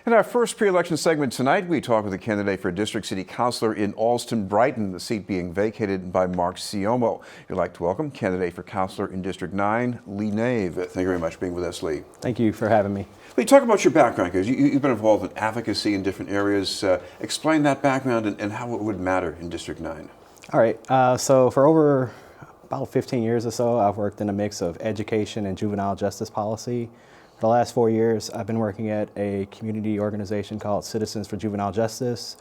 In our first pre-election segment tonight, we talk with a candidate for district city councilor in Allston-Brighton, the seat being vacated by Mark Siomo. We'd like to welcome candidate for councilor in District 9, Nave. Thank you very much for being with us, Lee. Thank you for having me. Lee, talk about your background, because you've been involved in advocacy in different areas. Explain that background and how it would matter in District 9. All right, so for over about 15 years or so, I've worked in a mix of education and juvenile justice policy. For the last 4 years, I've been working at a community organization called Citizens for Juvenile Justice.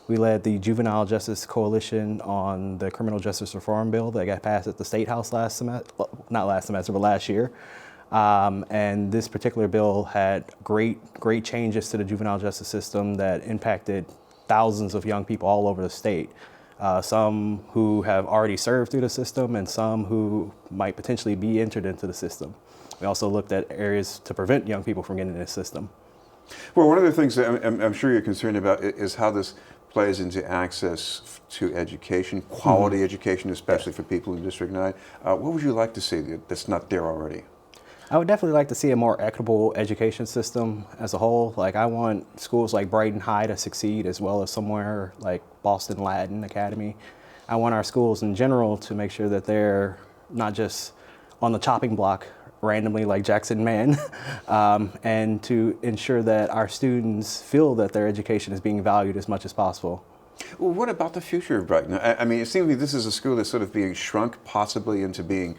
We led the Juvenile Justice Coalition on the Criminal Justice Reform Bill that got passed at the State House last semester, well, not last semester, but last year. And this particular bill had great changes to the juvenile justice system that impacted thousands of young people all over the state. Some who have already served through the system and some who might potentially be entered into the system. We also looked at areas to prevent young people from getting in the system. Well, one of the things that I'm sure you're concerned about is how this plays into access to education, quality education, especially for people in District 9. What would you like to see that's not there already? I would definitely like to see a more equitable education system as a whole. Like, I want schools like Brighton High to succeed, as well as somewhere like Boston Latin Academy. I want our schools in general to make sure that they're not just on the chopping block randomly like Jackson Man, and to ensure that our students feel that their education is being valued as much as possible. Well, what about the future of Brighton? I mean, it seems to me this is a school that's sort of being shrunk possibly into being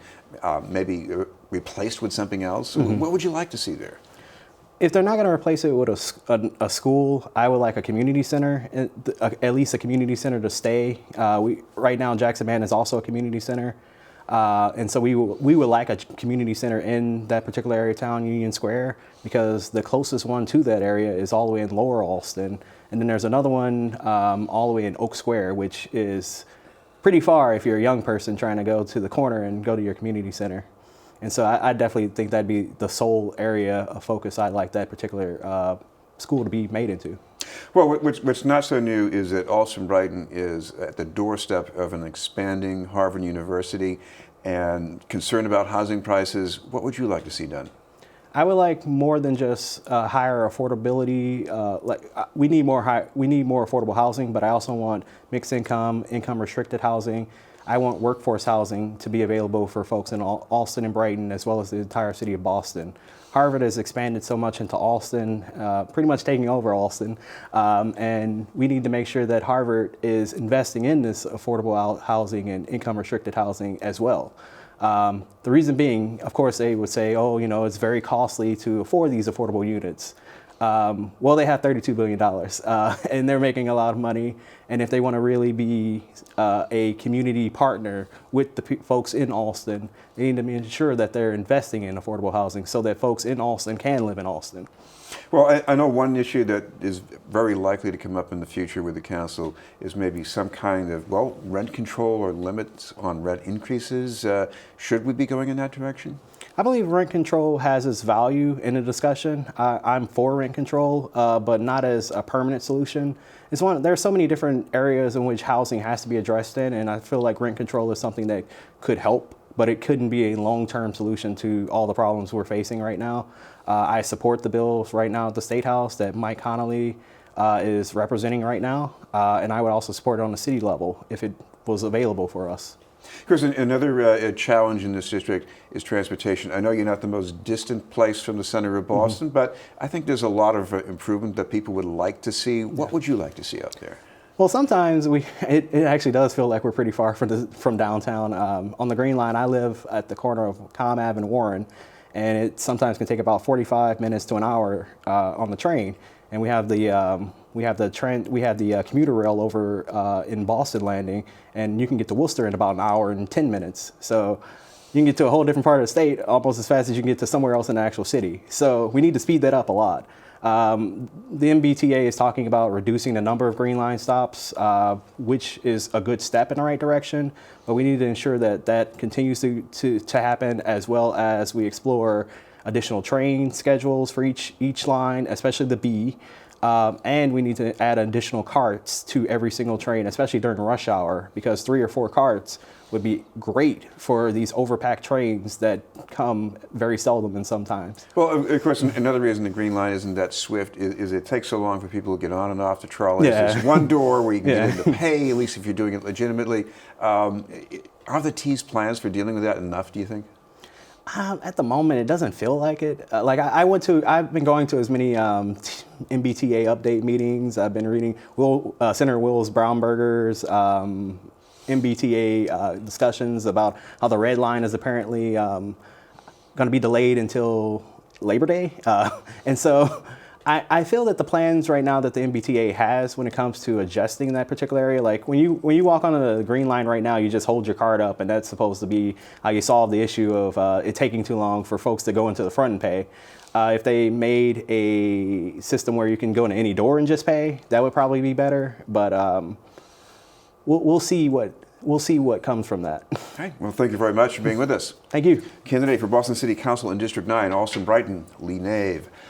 maybe replaced with something else. What would you like to see there? If they're not going to replace it with a school, I would like a community center, at least a community center to stay. Right now, Jackson Man is also a community center. And so we would like a community center in that particular area of town, Union Square, because the closest one to that area is all the way in Lower Allston. And then there's another one all the way in Oak Square, which is pretty far if you're a young person trying to go to the corner and go to your community center. And so I definitely think that'd be the sole area of focus I'd like that particular school to be made into. Well, what's not so new is that Allston-Brighton is at the doorstep of an expanding Harvard University, and concerned about housing prices. What would you like to see done? I would like more than just higher affordability. We need more affordable housing, but I also want mixed income restricted housing. I want workforce housing to be available for folks in Allston and Brighton, as well as the entire city of Boston. Harvard has expanded so much into Allston, pretty much taking over Allston, and we need to make sure that Harvard is investing in this affordable housing and income-restricted housing as well. The reason being, of course, they would say, oh, you know, it's very costly to afford these affordable units. Well, they have $32 billion, and they're making a lot of money. And if they want to really be a community partner with the folks in Allston, they need to ensure that they're investing in affordable housing so that folks in Allston can live in Allston. Well, I know one issue that is very likely to come up in the future with the council is maybe some kind of, well, rent control or limits on rent increases. Should we be going in that direction? I believe rent control has its value in the discussion. I'm for rent control, but not as a permanent solution. There's so many different areas in which housing has to be addressed in, and I feel like rent control is something that could help, but it couldn't be a long-term solution to all the problems we're facing right now. I support the bills right now at the State House that Mike Connolly is representing right now, and I would also support it on the city level if it was available for us. Chris, another challenge in this district is transportation. I know you're not the most distant place from the center of Boston, but I think there's a lot of improvement that people would like to see. What would you like to see out there? Well, sometimes it actually does feel like we're pretty far from downtown. On the Green Line, I live at the corner of Com Ave and Warren, and it sometimes can take about 45 minutes to an hour on the train. And we have the commuter rail over in Boston Landing, and you can get to Worcester in about an hour and 10 minutes. So you can get to a whole different part of the state almost as fast as you can get to somewhere else in the actual city. So we need to speed that up a lot. The MBTA is talking about reducing the number of Green Line stops, which is a good step in the right direction, but we need to ensure that that continues to happen, as well as we explore additional train schedules for each line, especially the B. And we need to add additional carts to every single train, especially during rush hour, because 3 or 4 carts would be great for these overpacked trains that come very seldom and sometimes. Well, of course, another reason the Green Line isn't that swift is it takes so long for people to get on and off the trolleys. Yeah. There's one door where you can Yeah. get into pay, at least if you're doing it legitimately. Are the T's plans for dealing with that enough, do you think? At the moment, it doesn't feel like it. I've been going to as many MBTA update meetings. I've been reading Senator Wills Brownberger's MBTA discussions about how the red line is apparently going to be delayed until Labor Day. And so I feel that the plans right now that the MBTA has when it comes to adjusting that particular area, like when you walk on the Green Line right now, you just hold your card up, and that's supposed to be how you solve the issue of it taking too long for folks to go into the front and pay. If they made a system where you can go into any door and just pay, that would probably be better. But we'll see what comes from that. Okay. Well, thank you very much for being with us. Thank you. Candidate for Boston City Council in District 9, Allston-Brighton, Nave.